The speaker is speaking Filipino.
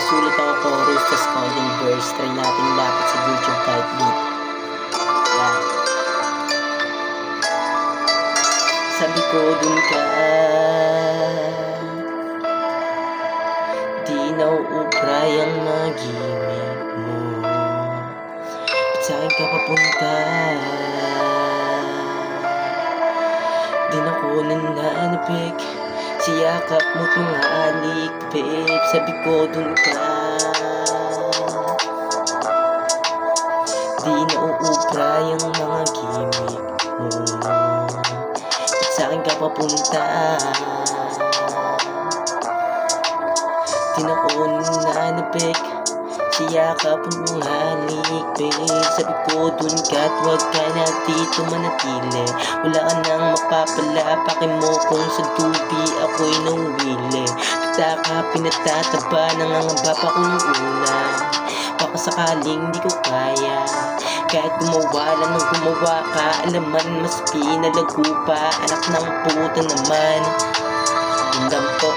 Susulat ako chorus, tas counting verse. Try natin lapit sa YouTube type beat. Yeah. Sabi ko dun ka, di nauubray ang mga gimmick mo. Ba't sa'kin ka papunta? Di na ko nananapik, siyakap mo't mga alik, babe. Sabi ko dun ka, di nauubray ang mga gimmick mo. Ba't sa'kin ka papunta? Di na ko nananapik, siyakap mo't mga alik, babe. Sabi ko dun ka at huwag ka na dito manatili. Wala ka nang mapapala, pakin mo kung sa dubi ako'y nauwili. Kita ka pinatataba, nangangamba pa ko nung una. Baka sakaling di ko kaya, kahit gumawa lang ng gumawa ka. Alaman mas pinalago pa, anak ng puta naman. Yung dampo